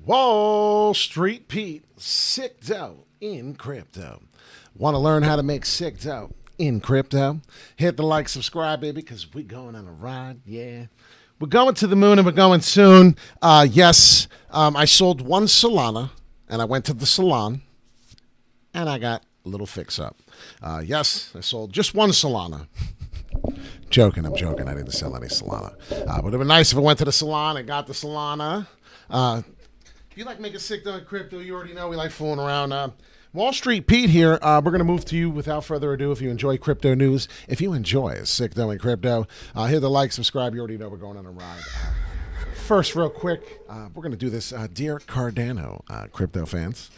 Wall Street Pete, sick dough in crypto. Want to learn how to make sick dough in crypto? Hit the like, subscribe, baby, because we're going on a ride, yeah. We're going to the moon and we're going soon. Yes, I sold one Solana, and I went to the salon, and I got a little fix up. Yes, I sold just one Solana. Joking, I'm joking. I didn't sell any Solana. But it would be nice if I went to the salon and got the Solana. If you like making sick dough in crypto, you already know we like fooling around. Wall Street Pete here. We're going to move to you without further ado. If you enjoy crypto news, if you enjoy sick dough in crypto, hit the like, subscribe. You already know we're going on a ride. First, real quick, we're going to do this. Dear Cardano crypto fans,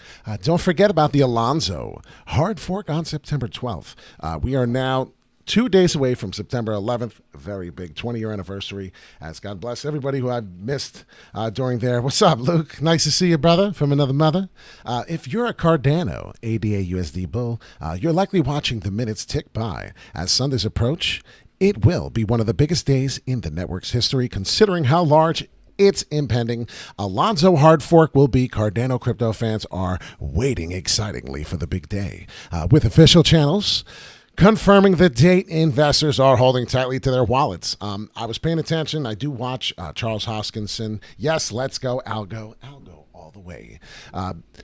don't forget about the Alonzo hard fork on September 12th. We are now 2 days away from September 11th, a very big 20-year anniversary. As God bless everybody who I've missed during there. What's up, Luke? Nice to see you, brother, from another mother. If you're a Cardano ADA USD bull, you're likely watching the minutes tick by as Sundays approach. It will be one of the biggest days in the network's history, considering how large it's impending. Alonzo hard fork will be. Cardano crypto fans are waiting excitingly for the big day. With official channels confirming the date, investors are holding tightly to their wallets. I was paying attention. I do watch Charles Hoskinson. Yes, let's go, Algo all the way.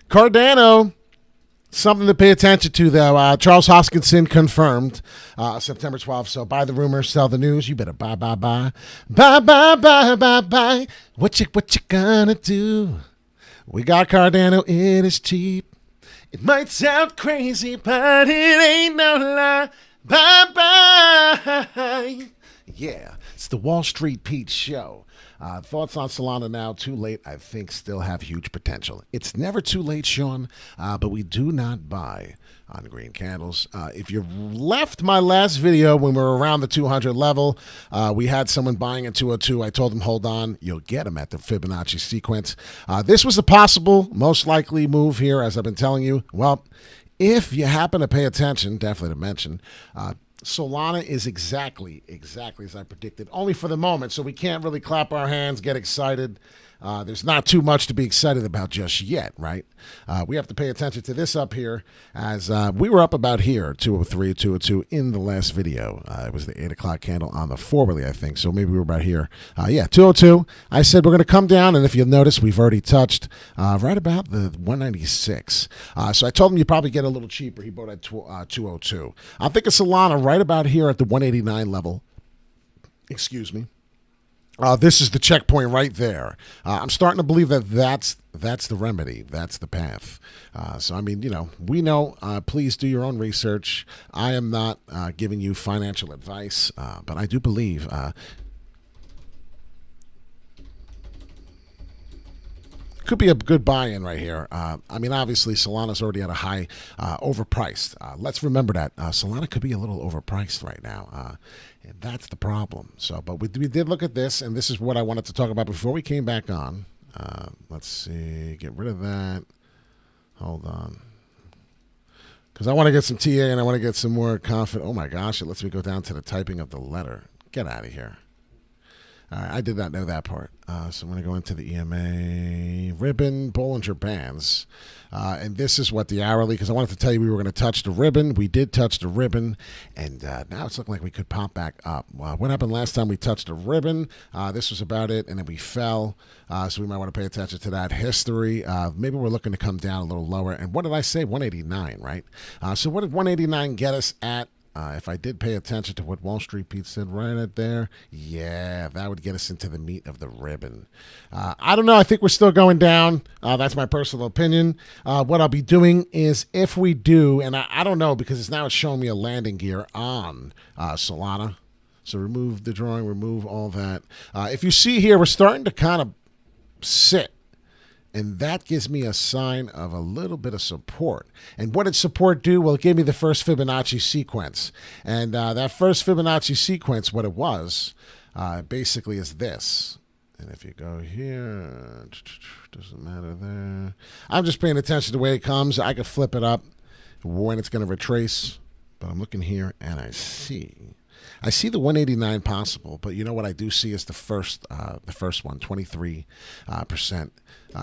Cardano, something to pay attention to, though. Charles Hoskinson confirmed September 12th. So buy the rumors, sell the news. You better buy. Buy. What you gonna do? We got Cardano. It is cheap. It might sound crazy, but it ain't no lie. Bye-bye. Yeah, it's the Wall Street Pete show. Thoughts on Solana now? Too late, I think, still have huge potential. It's never too late, Sean, but we do not buy on green candles. If you left my last video when we were around the 200 level, we had someone buying at 202. I told them, hold on, you'll get them at the Fibonacci sequence. This was a possible, most likely move here, as I've been telling you. Well, if you happen to pay attention, definitely to mention, Solana is exactly as I predicted, only for the moment, so we can't really clap our hands, get excited. There's not too much to be excited about just yet, right? We have to pay attention to this up here, as we were up about here, 203, 202 in the last video. It was the 8 o'clock candle on the forwardly, I think, so maybe we were about here. Yeah, 202. I said we're going to come down, and if you'll notice, we've already touched right about the 196. So I told him you'd probably get a little cheaper. He bought at 202. I think of Solana right about here at the 189 level. Excuse me. This is the checkpoint right there. I'm starting to believe that that's the remedy. That's the path. So, I mean, we know. Please do your own research. I am not giving you financial advice, but I do believe could be a good buy-in right here. I mean, obviously, Solana's already at a high, overpriced. Let's remember that Solana could be a little overpriced right now. And that's the problem. So, but we did look at this, and this is what I wanted to talk about before we came back on. Let's see. Get rid of that. Hold on. Because I want to get some TA, and I want to get some more confident. Oh, my gosh. It lets me go down to the typing of the letter. Get out of here. All right, I did not know that part. So I'm going to go into the EMA ribbon, Bollinger Bands. And this is what the hourly, because I wanted to tell you we were going to touch the ribbon. We did touch the ribbon, and now it's looking like we could pop back up. What happened last time we touched the ribbon? This was about it, and then we fell. So we might want to pay attention to that history. Maybe we're looking to come down a little lower. And what did I say? 189, right? So what did 189 get us at? If I did pay attention to what Wall Street Pete said right at there, yeah, that would get us into the meat of the ribbon. I don't know. I think we're still going down. That's my personal opinion. What I'll be doing is if we do, and I don't know because it's showing me a landing gear on Solana. So remove the drawing, remove all that. If you see here, we're starting to kind of sit. And that gives me a sign of a little bit of support. And what did support do? Well, it gave me the first Fibonacci sequence. And that first Fibonacci sequence, what it was, basically is this. And if you go here, doesn't matter there. I'm just paying attention to the way it comes. I could flip it up when it's going to retrace. But I'm looking here, and I see I see the 189 possible, but you know what I do see is the first one, 23%.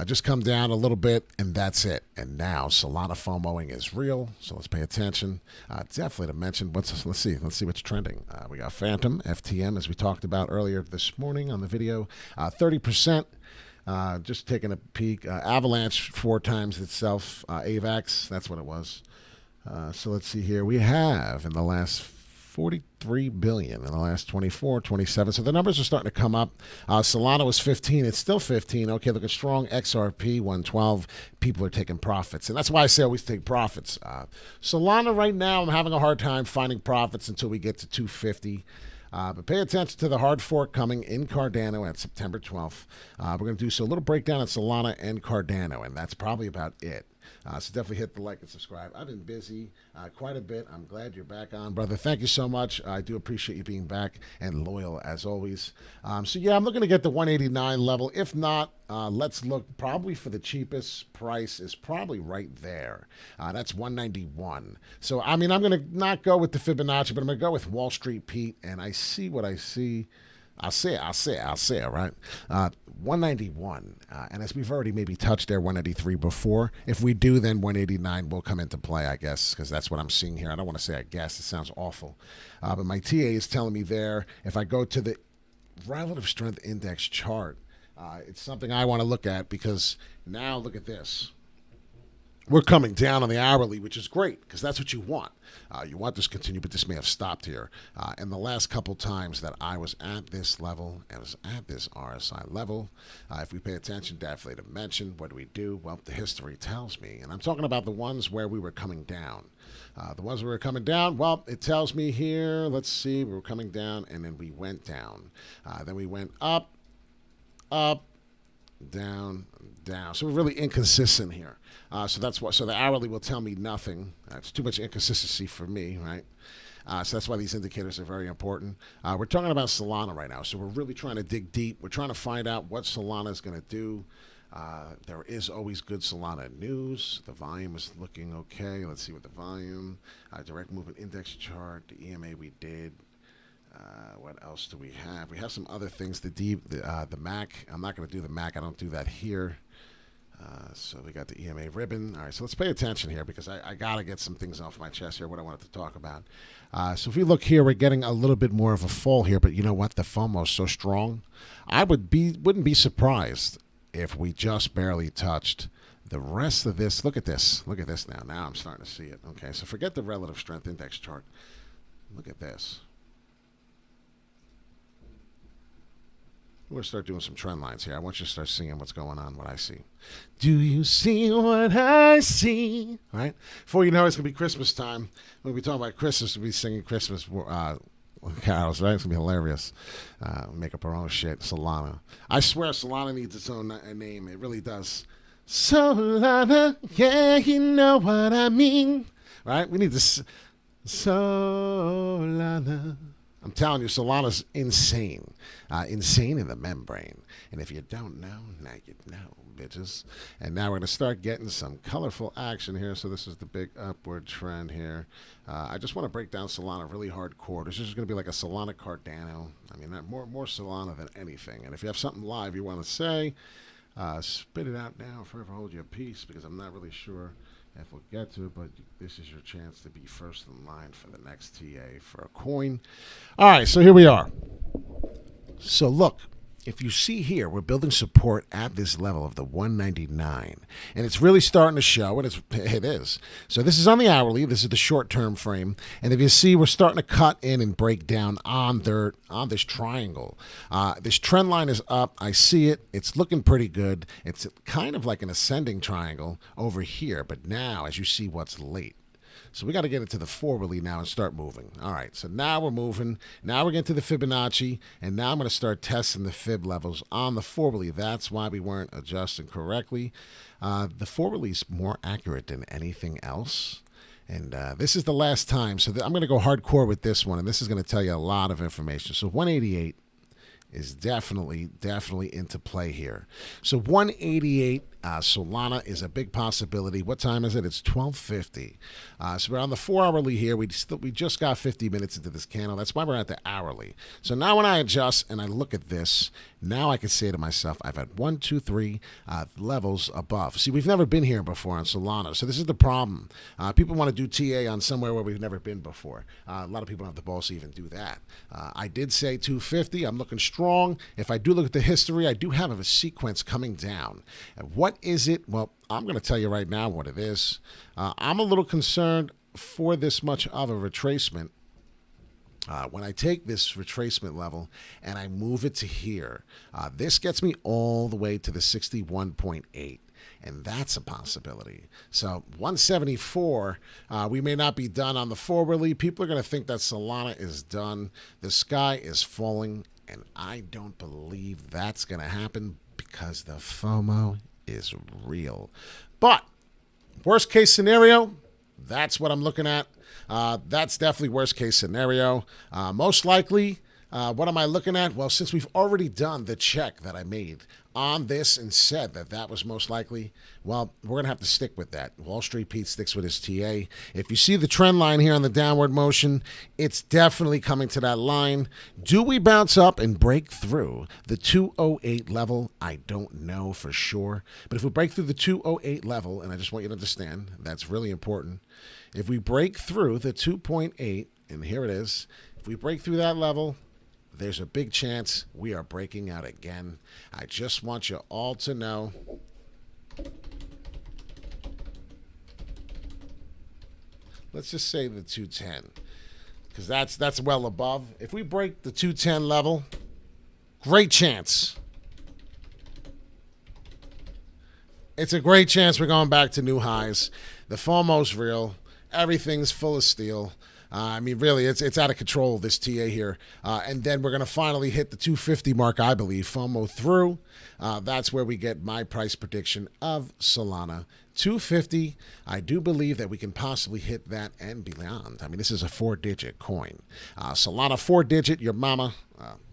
Just come down a little bit, and that's it. And now Solana FOMOing is real, so let's pay attention. Definitely to mention, let's see what's trending. We got Phantom, FTM, as we talked about earlier this morning on the video, 30%. Just taking a peek. Avalanche 4 times itself. AVAX, that's what it was. So let's see here. We have in the last 43 billion in the last 24, 27. So the numbers are starting to come up. Solana was 15. It's still 15. Okay, looking strong. XRP 112. People are taking profits. And that's why I say always take profits. Solana right now, I'm having a hard time finding profits until we get to 250. But pay attention to the hard fork coming in Cardano at September 12th. We're going to do so a little breakdown on Solana and Cardano, and that's probably about it. So definitely hit the like and subscribe. I've been busy quite a bit. I'm glad you're back on, brother. Thank you so much. I do appreciate you being back and loyal as always. So yeah, I'm looking to get the 189 level. If not, let's look probably for the cheapest price is probably right there. That's 191. So, I mean, I'm going to not go with the Fibonacci, but I'm going to go with Wall Street Pete, and I see what I see. I'll say it, right? 191. And as we've already maybe touched there, 193 before. If we do, then 189 will come into play, I guess, because that's what I'm seeing here. I don't want to say I guess. It sounds awful. But my TA is telling me there, if I go to the relative strength index chart, it's something I want to look at because now look at this. We're coming down on the hourly, which is great because that's what you want. You want this to continue, but this may have stopped here. And the last couple times that I was at this level, I was at this RSI level. If we pay attention, definitely to mention, what do we do? Well, the history tells me. And I'm talking about the ones where we were coming down. The ones where we were coming down, well, it tells me here, let's see, we were coming down, and then we went down. Then we went up, down, down. So we're really inconsistent here. So that's what. So the hourly will tell me nothing. It's too much inconsistency for me, right? So that's why these indicators are very important. We're talking about Solana right now, so we're really trying to dig deep. We're trying to find out what Solana is going to do. There is always good Solana news. The volume is looking okay. Let's see what the volume, direct movement index chart, the EMA we did. What else do we have? We have some other things. The MAC. I'm not going to do the MAC. I don't do that here. So we got the EMA ribbon. All right, so let's pay attention here because I got to get some things off my chest here, what I wanted to talk about. So if we look here, we're getting a little bit more of a fall here, but you know what? The FOMO is so strong. I wouldn't be surprised if we just barely touched the rest of this. Look at this. Look at this now. Now I'm starting to see it. Okay, so forget the relative strength index chart. Look at this. We're going to start doing some trend lines here. I want you to start seeing what's going on, what I see. Do you see what I see? All right? Before you know it's going to be Christmas time. When we talk about Christmas, we'll be singing Christmas carols, right? It's going to be hilarious. Make up our own shit. Solana. I swear Solana needs its own name. It really does. Solana, yeah, you know what I mean. Right? We need this. Solana. I'm telling you, Solana's insane. Insane in the membrane. And if you don't know, now you know, bitches. And now we're going to start getting some colorful action here. So this is the big upward trend here. I just want to break down Solana really hardcore. This is going to be like a Solana Cardano. I mean, more Solana than anything. And if you have something live you want to say, spit it out now. Forever hold your peace, because I'm not really sure if we'll get to it, but this is your chance to be first in line for the next TA for a coin. All right, so here we are. So look, if you see here, we're building support at this level of the 199, and it's really starting to show, and it is. So this is on the hourly. This is the short-term frame, and if you see, we're starting to cut in and break down on this triangle. This trend line is up. I see it. It's looking pretty good. It's kind of like an ascending triangle over here, but now, as you see, what's late. So we got to get into the forwardly now and start moving. All right, so now we're moving. Now we're getting to the Fibonacci, and now I'm going to start testing the fib levels on the forwardly. That's why we weren't adjusting correctly. The forwardly is more accurate than anything else. And this is the last time. So I'm going to go hardcore with this one, and this is going to tell you a lot of information. So 188 is definitely into play here. So 188, Solana is a big possibility. What time is it? It's 12:50. So we're on the 4-hourly here. We just got 50 minutes into this candle. That's why we're at the hourly. So now when I adjust and I look at this, now I can say to myself, I've had 1, 2, 3 levels above. See, we've never been here before on Solana. So this is the problem. People want to do TA on somewhere where we've never been before. A lot of people don't have the balls to even do that. I did say 250. I'm looking strong. If I do look at the history, I do have a sequence coming down. What is it? Well, I'm going to tell you right now what it is. I'm a little concerned for this much of a retracement. When I take this retracement level and I move it to here, this gets me all the way to the 61.8. And that's a possibility. So 174, we may not be done on the forwardly. People are going to think that Solana is done. The sky is falling. And I don't believe that's going to happen because the FOMO is real. But worst case scenario, that's what I'm looking at. That's definitely worst case scenario. Most likely, what am I looking at? Well, since we've already done the check that I made on this and said that that was most likely, well, we're going to have to stick with that. Wall Street Pete sticks with his TA. If you see the trend line here on the downward motion, it's definitely coming to that line. Do we bounce up and break through the 208 level? I don't know for sure. But if we break through the 208 level, and I just want you to understand, that's really important. If we break through the 2.8, and here it is, if we break through that level, there's a big chance we are breaking out again. I just want you all to know. Let's just say the 210, because that's well above. If we break the 210 level, great chance. It's a great chance we're going back to new highs. The FOMO's real. Everything's full of steel. I mean, really, it's out of control, this TA here. And then we're going to finally hit the 250 mark, I believe. FOMO through. That's where we get my price prediction of Solana. 250, I do believe that we can possibly hit that and beyond. I mean, this is a 4-digit coin. Solana 4-digit, your mama.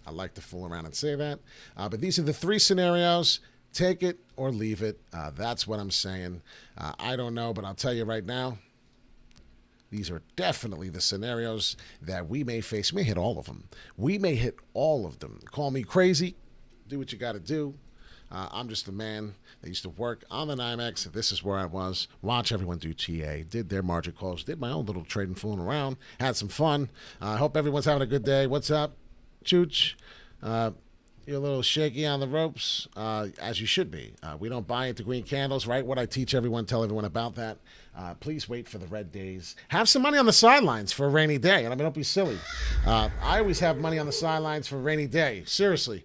I like to fool around and say that. But these are the 3 scenarios. Take it or leave it. That's what I'm saying. I don't know, but I'll tell you right now, these are definitely the scenarios that we may face. We may hit all of them. We may hit all of them. Call me crazy. Do what you got to do. I'm just a man that used to work on the NYMEX. This is where I was. Watch everyone do TA. Did their margin calls. Did my own little trading, fooling around. Had some fun. I hope everyone's having a good day. What's up, Chooch? You're a little shaky on the ropes, as you should be. We don't buy into green candles, right? What I teach everyone, tell everyone about that. Please wait for the red days. Have some money on the sidelines for a rainy day. And I mean, don't be silly. I always have money on the sidelines for a rainy day. Seriously.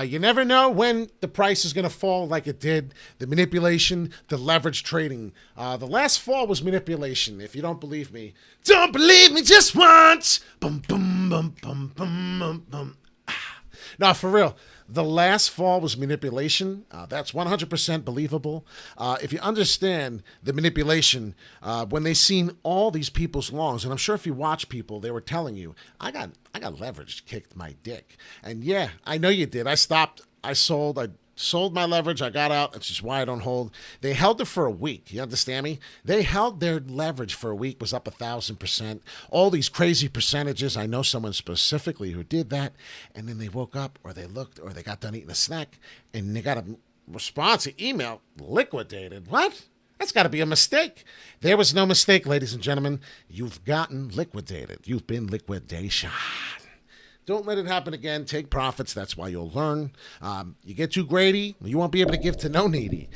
You never know when the price is going to fall like it did. The manipulation, the leverage trading. The last fall was manipulation. If you don't believe me, don't believe me just once. Bum, bum, bum, bum, bum, bum, bum. No, for real. The last fall was manipulation. That's 100% believable. If you understand the manipulation, when they seen all these people's longs, and I'm sure if you watch people, they were telling you, I got leveraged, kicked my dick. And yeah, I know you did. I stopped. I sold my leverage. I got out. That's just why I don't hold. They held it for a week. You understand me? They held their leverage for a week, was up 1,000%. All these crazy percentages. I know someone specifically who did that. And then they woke up or they looked or they got done eating a snack and they got a response, an email, liquidated. What? That's got to be a mistake. There was no mistake, ladies and gentlemen. You've gotten liquidated. You've been liquidation. Don't let it happen again. Take profits. That's why you'll learn. You get too greedy, you won't be able to give to no needy.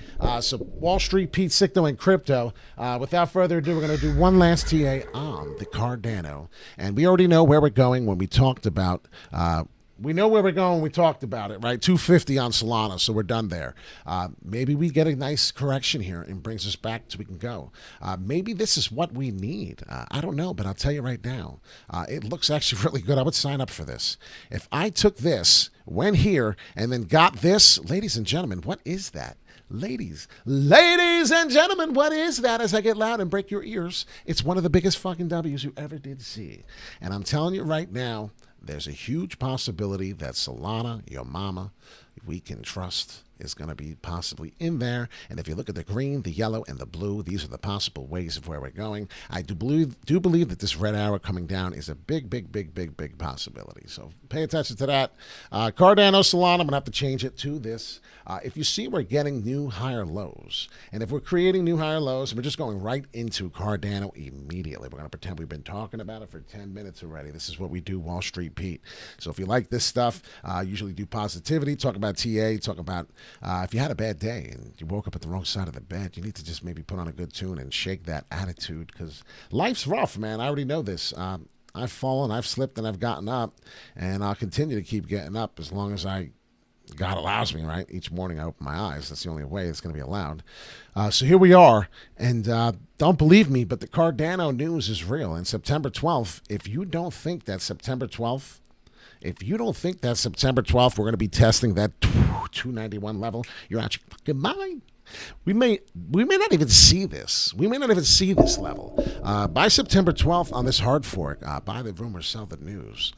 So Wall Street, Pete Sicto, and crypto. Without further ado, we're going to do one last TA on the Cardano. And we already know where we're going when we talked about we know where we're going. We talked about it, right? 250 on Solana, so we're done there. Maybe we get a nice correction here and brings us back so we can go. Maybe this is what we need. I don't know, but I'll tell you right now, it looks actually really good. I would sign up for this. If I took this, went here, and then got this, ladies and gentlemen, what is that? Ladies and gentlemen, what is that? As I get loud and break your ears, it's one of the biggest fucking W's you ever did see. And I'm telling you right now, there's a huge possibility that Solana, your mama, we can trust. is going to be possibly in there. And if you look at the green, the yellow, and the blue, these are the possible ways of where we're going. I do believe that this red arrow coming down is a big possibility. So pay attention to that. Cardano, Solana, I'm going to have to change it to this. If you see we're getting new higher lows, and if we're creating new higher lows, and we're just going right into Cardano immediately. We're going to pretend we've been talking about it for 10 minutes already. This is what we do, Wall Street Pete. So if you like this stuff, usually do positivity, talk about TA, talk about if you had a bad day and you woke up at the wrong side of the bed, you need to just maybe put on a good tune and shake that attitude, because life's rough, man. I already know this. I've fallen, I've slipped, and I've gotten up, and I'll continue to keep getting up as long as God allows me, right? Each morning I open my eyes. That's the only way it's going to be allowed. So here we are, and don't believe me, but the Cardano news is real. And September 12th, if you don't think that September 12th, we're going to be testing that 291 level, you're out your fucking mind. We may not even see this. We may not even see this level. By September 12th on this hard fork, buy the rumor, sell the news.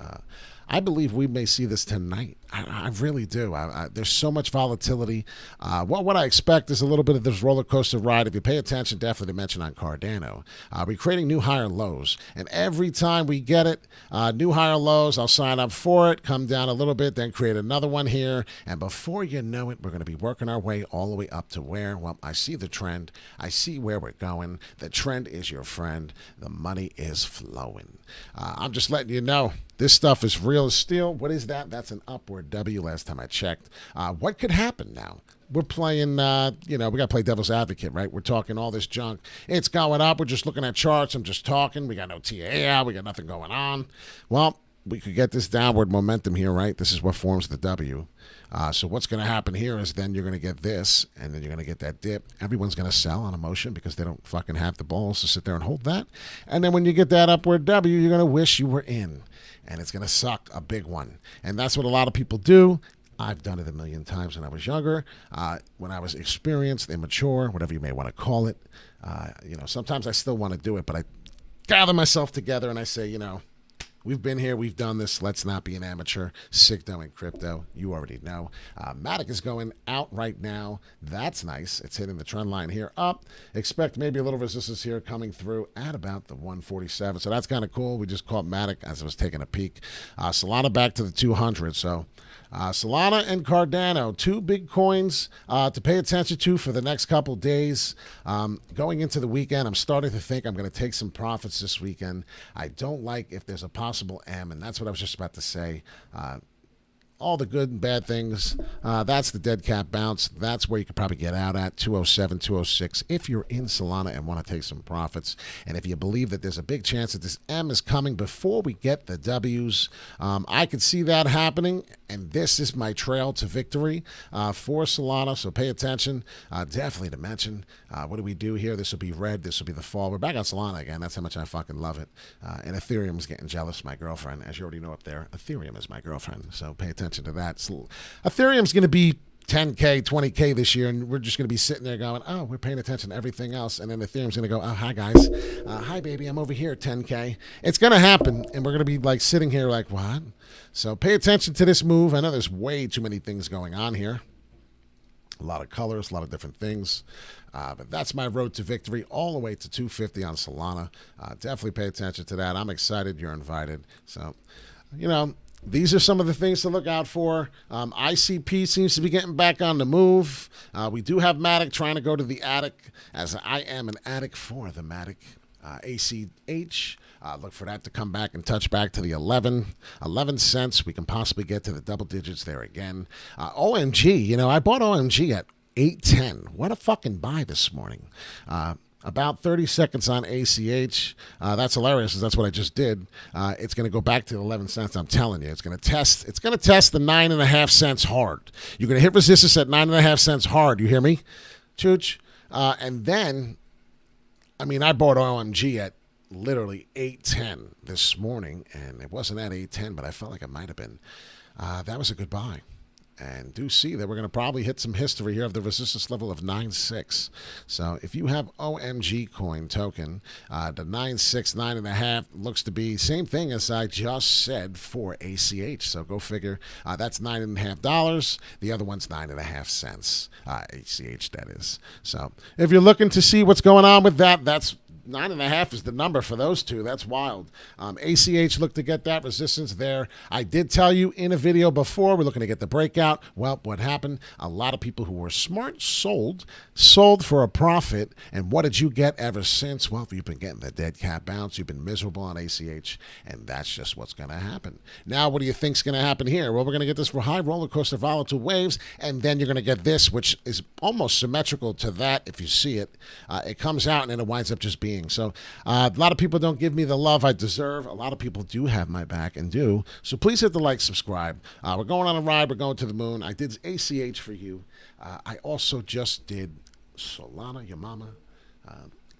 I believe we may see this tonight. I really do. There's so much volatility. What I expect is a little bit of this roller coaster ride. If you pay attention, definitely to mention on Cardano. We're creating new higher lows. And every time we get it, new higher lows, I'll sign up for it, come down a little bit, then create another one here. And before you know it, we're going to be working our way all the way up to where? Well, I see the trend. I see where we're going. The trend is your friend. The money is flowing. I'm just letting you know. This stuff is real as steel. What is that? That's an upward W last time I checked. What could happen now? We're playing, we got to play devil's advocate, right? We're talking all this junk. It's going up. We're just looking at charts. I'm just talking. We got no TA out. We got nothing going on. Well, we could get this downward momentum here, right? This is what forms the W. So what's going to happen here is then you're going to get this, and then you're going to get that dip. Everyone's going to sell on emotion because they don't fucking have the balls to sit there and hold that. And then when you get that upward W, you're going to wish you were in. And it's going to suck a big one. And that's what a lot of people do. I've done it a million times when I was younger, when I was experienced, immature, whatever you may want to call it. Sometimes I still want to do it, but I gather myself together and I say, we've been here. We've done this. Let's not be an amateur. Signo and crypto. You already know. Matic is going out right now. That's nice. It's hitting the trend line here up. Expect maybe a little resistance here coming through at about the 147. So that's kind of cool. We just caught Matic as I was taking a peek. Solana back to the 200. So Solana and Cardano, two big coins to pay attention to for the next couple days. Going into the weekend, I'm starting to think I'm going to take some profits this weekend. I don't like if there's a possible M, and that's what I was just about to say. All the good and bad things, that's the dead cat bounce. That's where you could probably get out at 207, 206 if you're in Solana and want to take some profits. And if you believe that there's a big chance that this M is coming before we get the W's, I could see that happening. And this is my trail to victory for Solana. So pay attention. Definitely to mention, what do we do here? This will be red. This will be the fall. We're back on Solana again. That's how much I fucking love it. And Ethereum's getting jealous, my girlfriend. As you already know up there, Ethereum is my girlfriend. So pay attention to that. So Ethereum's going to be 10K, 20K this year, and we're just going to be sitting there going, oh, we're paying attention to everything else. And then Ethereum's going to go, oh, hi, guys. Hi, baby, I'm over here, 10K. It's going to happen, and we're going to be like sitting here like, what? So pay attention to this move. I know there's way too many things going on here. A lot of colors, a lot of different things. But that's my road to victory all the way to 250 on Solana. Definitely pay attention to that. I'm excited. You're invited. So, these are some of the things to look out for. ICP seems to be getting back on the move. We do have Matic trying to go to the attic, as I am an addict for the Matic. ACH, look for that to come back and touch back to the 11 cents. We can possibly get to the double digits there again. OMG, I bought OMG at 8.10. What a fucking buy this morning. About 30 seconds on ACH. That's hilarious, because that's what I just did. It's going to go back to 11 cents. I'm telling you, it's going to test the 9.5 cents hard. You're going to hit resistance at 9.5 cents hard. You hear me, Chooch? And then, I bought OMG at literally 8.10 this morning, and it wasn't at 8.10, but I felt like it might have been. That was a good buy. and do see that we're going to probably hit some history here of the resistance level of 9.6. So if you have OMG coin token, the 9.6, 9.5 looks to be same thing as I just said for ACH. So go figure. That's $9.50. The other one's 9.5 cents. ACH, that is. So if you're looking to see what's going on with that, that's 9.5 is the number for those two. That's wild. ACH looked to get that resistance there. I did tell you in a video before, we're looking to get the breakout. Well, what happened? A lot of people who were smart sold for a profit. And what did you get ever since? Well, you've been getting the dead cat bounce. You've been miserable on ACH, and that's just what's going to happen. Now, what do you think's going to happen here? Well, we're going to get this for high roller coaster volatile waves, and then you're going to get this, which is almost symmetrical to that if you see it. It comes out, and then it winds up just being. So a lot of people don't give me the love I deserve. A lot of people do have my back and do. So please hit the like, subscribe. We're going on a ride. We're going to the moon. I did ACH for you. I also just did Solana, your mama,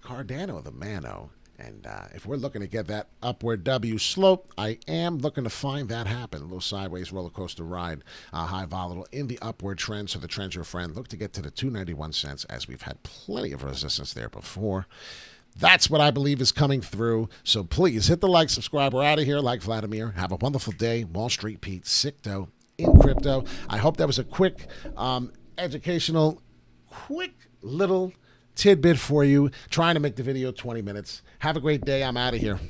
Cardano, the Mano. And if we're looking to get that upward W slope, I am looking to find that happen. A little sideways roller coaster ride, high volatile in the upward trend. So the trend's your friend. Look to get to the 291 cents as we've had plenty of resistance there before. That's what I believe is coming through. So please hit the like, subscribe. We're out of here like Vladimir. Have a wonderful day. Wall Street Pete, Sicto in crypto. I hope that was a quick, educational, quick little tidbit for you. Trying to make the video 20 minutes. Have a great day. I'm out of here.